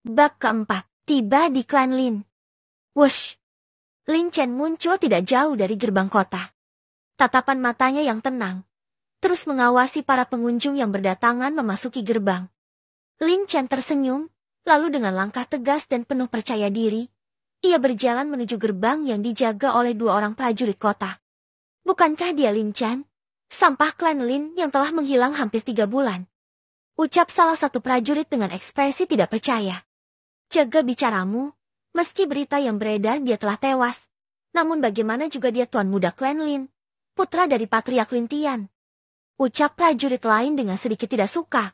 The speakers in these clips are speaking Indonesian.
Bab keempat, tiba di klan Lin. Wush! Lin Chen muncul tidak jauh dari gerbang kota. Tatapan matanya yang tenang, terus mengawasi para pengunjung yang berdatangan memasuki gerbang. Lin Chen tersenyum, lalu dengan langkah tegas dan penuh percaya diri, ia berjalan menuju gerbang yang dijaga oleh 2 orang prajurit kota. Bukankah dia Lin Chen, sampah klan Lin yang telah menghilang hampir 3 bulan? Ucap salah satu prajurit dengan ekspresi tidak percaya. Jaga bicaramu, meski berita yang beredar dia telah tewas. Namun bagaimana juga dia tuan muda klan Lin, putra dari patriark Lin Tian. Ucap prajurit lain dengan sedikit tidak suka.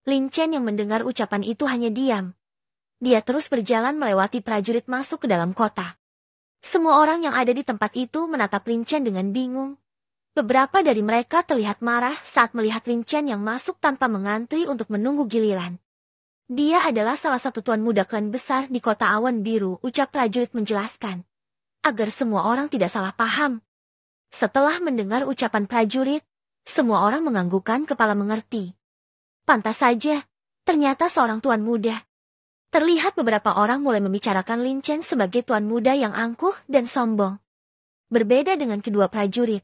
Lin Chen yang mendengar ucapan itu hanya diam. Dia terus berjalan melewati prajurit masuk ke dalam kota. Semua orang yang ada di tempat itu menatap Lin Chen dengan bingung. Beberapa dari mereka terlihat marah saat melihat Lin Chen yang masuk tanpa mengantri untuk menunggu giliran. Dia adalah salah satu tuan muda klan besar di kota Awan Biru, ucap prajurit menjelaskan. Agar semua orang tidak salah paham. Setelah mendengar ucapan prajurit, semua orang menganggukkan kepala mengerti. Pantas saja, ternyata seorang tuan muda. Terlihat beberapa orang mulai membicarakan Lin Chen sebagai tuan muda yang angkuh dan sombong. Berbeda dengan kedua prajurit,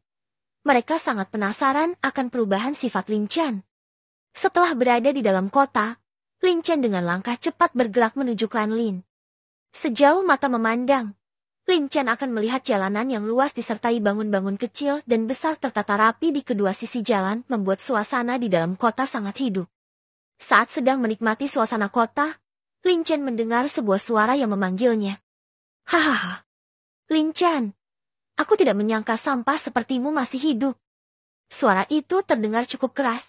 mereka sangat penasaran akan perubahan sifat Lin Chen. Setelah berada di dalam kota, Lin Chen dengan langkah cepat bergerak menuju klan Lin. Sejauh mata memandang, Lin Chen akan melihat jalanan yang luas disertai bangun-bangun kecil dan besar tertata rapi di kedua sisi jalan membuat suasana di dalam kota sangat hidup. Saat sedang menikmati suasana kota, Lin Chen mendengar sebuah suara yang memanggilnya. Hahaha. Lin Chen, aku tidak menyangka sampah sepertimu masih hidup. Suara itu terdengar cukup keras,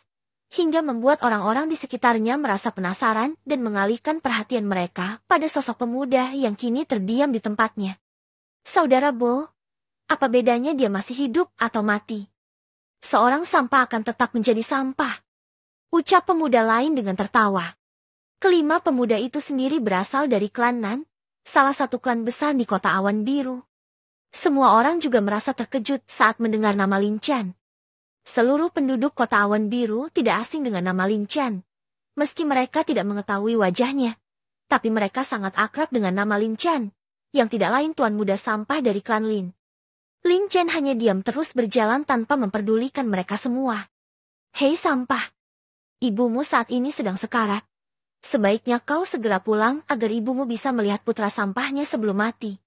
hingga membuat orang-orang di sekitarnya merasa penasaran dan mengalihkan perhatian mereka pada sosok pemuda yang kini terdiam di tempatnya. Saudara Bo, apa bedanya dia masih hidup atau mati? Seorang sampah akan tetap menjadi sampah. Ucap pemuda lain dengan tertawa. Kelima pemuda itu sendiri berasal dari klan Nan, salah satu klan besar di kota Awan Biru. Semua orang juga merasa terkejut saat mendengar nama Lin Chen. Seluruh penduduk kota Awan Biru tidak asing dengan nama Lin Chen. Meski mereka tidak mengetahui wajahnya, tapi mereka sangat akrab dengan nama Lin Chen, yang tidak lain tuan muda sampah dari klan Lin. Lin Chen hanya diam terus berjalan tanpa memperdulikan mereka semua. Hei sampah, ibumu saat ini sedang sekarat. Sebaiknya kau segera pulang agar ibumu bisa melihat putra sampahnya sebelum mati.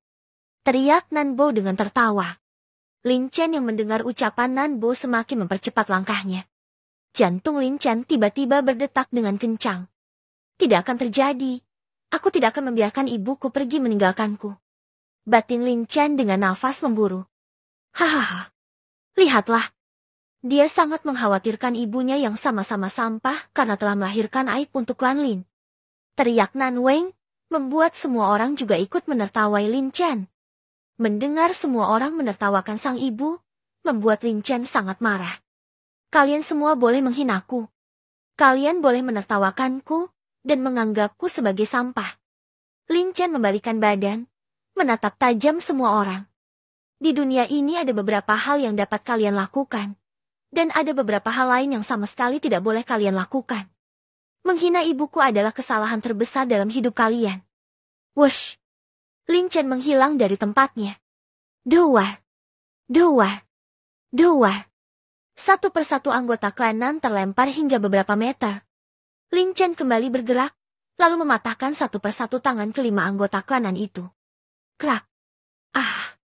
Teriak Nanbo dengan tertawa. Lin Chen yang mendengar ucapan Nanbo semakin mempercepat langkahnya. Jantung Lin Chen tiba-tiba berdetak dengan kencang. Tidak akan terjadi. Aku tidak akan membiarkan ibuku pergi meninggalkanku. Batin Lin Chen dengan nafas memburu. Hahaha. Lihatlah. Dia sangat mengkhawatirkan ibunya yang sama-sama sampah karena telah melahirkan aib untuk klan Lin. Teriak Nan Weng, membuat semua orang juga ikut menertawai Lin Chen. Mendengar semua orang menertawakan sang ibu, membuat Lin Chen sangat marah. Kalian semua boleh menghinaku. Kalian boleh menertawakanku, dan menganggapku sebagai sampah. Lin Chen membalikan badan, menatap tajam semua orang. Di dunia ini ada beberapa hal yang dapat kalian lakukan, dan ada beberapa hal lain yang sama sekali tidak boleh kalian lakukan. Menghina ibuku adalah kesalahan terbesar dalam hidup kalian. Wush! Lin Chen menghilang dari tempatnya. Dua. Satu persatu anggota klan Nan terlempar hingga beberapa meter. Lin Chen kembali bergerak, lalu mematahkan satu persatu tangan kelima anggota klan Nan itu. Krak. Ah.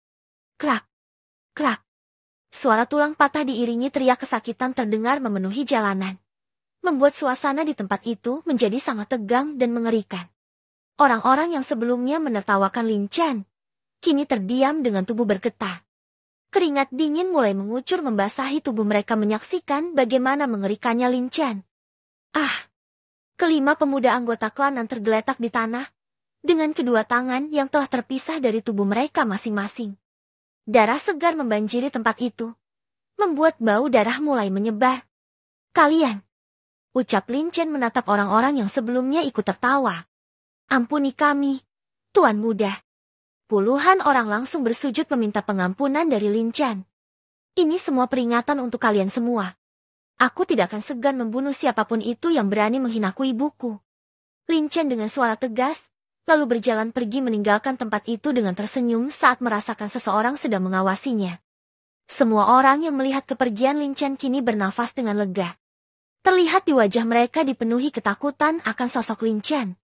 Krak. Krak. Suara tulang patah diiringi teriak kesakitan terdengar memenuhi jalanan. Membuat suasana di tempat itu menjadi sangat tegang dan mengerikan. Orang-orang yang sebelumnya menertawakan Lin Chen, kini terdiam dengan tubuh bergetar. Keringat dingin mulai mengucur membasahi tubuh mereka menyaksikan bagaimana mengerikannya Lin Chen. Ah! Kelima pemuda anggota klan Nan tergeletak di tanah, dengan kedua tangan yang telah terpisah dari tubuh mereka masing-masing. Darah segar membanjiri tempat itu, membuat bau darah mulai menyebar. Kalian! Ucap Lin Chen menatap orang-orang yang sebelumnya ikut tertawa. Ampuni kami, Tuan Muda. Puluhan orang langsung bersujud meminta pengampunan dari Lin Chen. Ini semua peringatan untuk kalian semua. Aku tidak akan segan membunuh siapapun itu yang berani menghinaku ibuku. Lin Chen dengan suara tegas, lalu berjalan pergi meninggalkan tempat itu dengan tersenyum saat merasakan seseorang sedang mengawasinya. Semua orang yang melihat kepergian Lin Chen kini bernafas dengan lega. Terlihat di wajah mereka dipenuhi ketakutan akan sosok Lin Chen.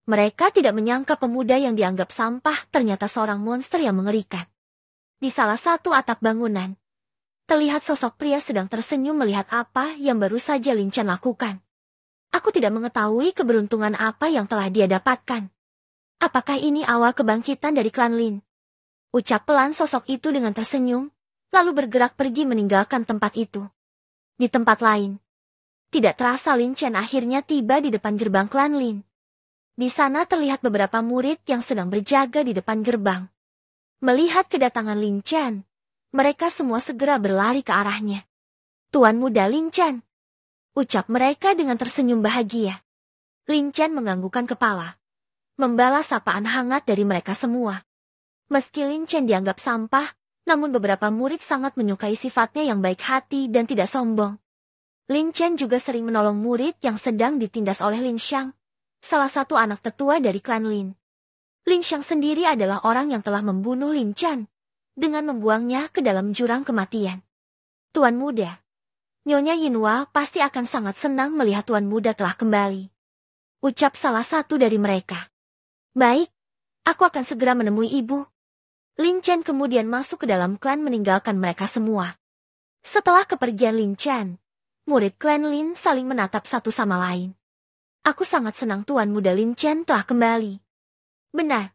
Mereka tidak menyangka pemuda yang dianggap sampah ternyata seorang monster yang mengerikan. Di salah satu atap bangunan, terlihat sosok pria sedang tersenyum melihat apa yang baru saja Lin Chen lakukan. Aku tidak mengetahui keberuntungan apa yang telah dia dapatkan. Apakah ini awal kebangkitan dari klan Lin? Ucap pelan sosok itu dengan tersenyum, lalu bergerak pergi meninggalkan tempat itu. Di tempat lain, tidak terasa Lin Chen akhirnya tiba di depan gerbang klan Lin. Di sana terlihat beberapa murid yang sedang berjaga di depan gerbang. Melihat kedatangan Lin Chen, mereka semua segera berlari ke arahnya. Tuan muda Lin Chen, ucap mereka dengan tersenyum bahagia. Lin Chen menganggukkan kepala, membalas sapaan hangat dari mereka semua. Meski Lin Chen dianggap sampah, namun beberapa murid sangat menyukai sifatnya yang baik hati dan tidak sombong. Lin Chen juga sering menolong murid yang sedang ditindas oleh Lin Xiang, salah satu anak tetua dari klan Lin. Lin Xiang sendiri adalah orang yang telah membunuh Lin Chen, dengan membuangnya ke dalam jurang kematian. Tuan muda, Nyonya Yinhua pasti akan sangat senang melihat tuan muda telah kembali. Ucap salah satu dari mereka. Baik, aku akan segera menemui ibu. Lin Chen kemudian masuk ke dalam klan meninggalkan mereka semua. Setelah kepergian Lin Chen, murid klan Lin saling menatap satu sama lain. Aku sangat senang tuan muda Lin Chen telah kembali. Benar.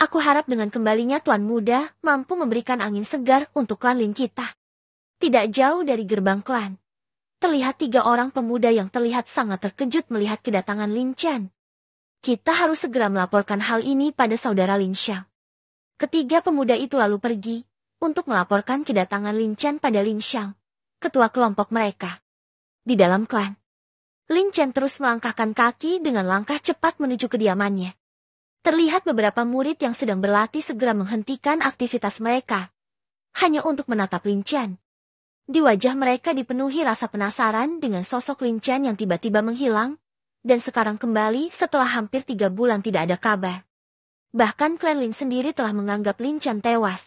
Aku harap dengan kembalinya tuan muda mampu memberikan angin segar untuk klan Lin kita. Tidak jauh dari gerbang klan, terlihat 3 orang pemuda yang terlihat sangat terkejut melihat kedatangan Lin Chen. Kita harus segera melaporkan hal ini pada saudara Lin Xiang. Ketiga pemuda itu lalu pergi untuk melaporkan kedatangan Lin Chen pada Lin Xiang, ketua kelompok mereka. Di dalam klan, Lin Chen terus melangkahkan kaki dengan langkah cepat menuju kediamannya. Terlihat beberapa murid yang sedang berlatih segera menghentikan aktivitas mereka, hanya untuk menatap Lin Chen. Di wajah mereka dipenuhi rasa penasaran dengan sosok Lin Chen yang tiba-tiba menghilang, dan sekarang kembali setelah hampir 3 bulan tidak ada kabar. Bahkan klan Lin sendiri telah menganggap Lin Chen tewas.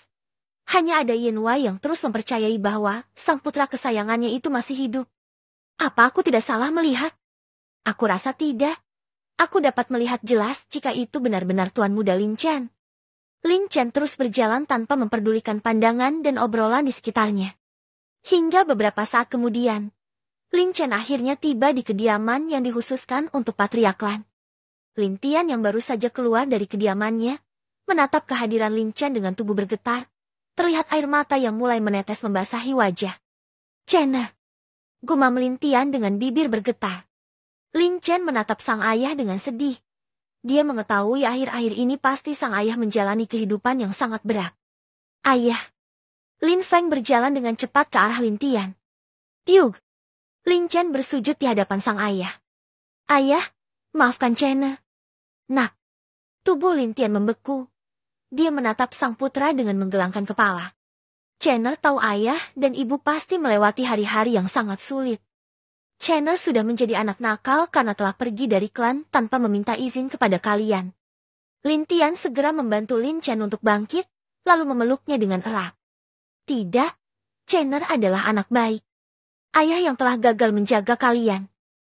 Hanya ada Yinhua yang terus mempercayai bahwa sang putra kesayangannya itu masih hidup. Apa aku tidak salah melihat? Aku rasa tidak. Aku dapat melihat jelas jika itu benar-benar tuan muda Lin Chen. Lin Chen terus berjalan tanpa memperdulikan pandangan dan obrolan di sekitarnya. Hingga beberapa saat kemudian, Lin Chen akhirnya tiba di kediaman yang dikhususkan untuk Patria Klan. Lin Tian yang baru saja keluar dari kediamannya, menatap kehadiran Lin Chen dengan tubuh bergetar. Terlihat air mata yang mulai menetes membasahi wajah. Chena, gumam Lin Tian dengan bibir bergetar. Lin Chen menatap sang ayah dengan sedih. Dia mengetahui akhir-akhir ini pasti sang ayah menjalani kehidupan yang sangat berat. Ayah. Lin Feng berjalan dengan cepat ke arah Lin Tian. Tiug. Lin Chen bersujud di hadapan sang ayah. Ayah, maafkan Chena. Nak. Tubuh Lin Tian membeku. Dia menatap sang putra dengan menggelangkan kepala. Chena tahu ayah dan ibu pasti melewati hari-hari yang sangat sulit. Chena sudah menjadi anak nakal karena telah pergi dari klan tanpa meminta izin kepada kalian. Lin Tian segera membantu Lin Chen untuk bangkit, lalu memeluknya dengan erat. Tidak, Chena adalah anak baik. Ayah yang telah gagal menjaga kalian.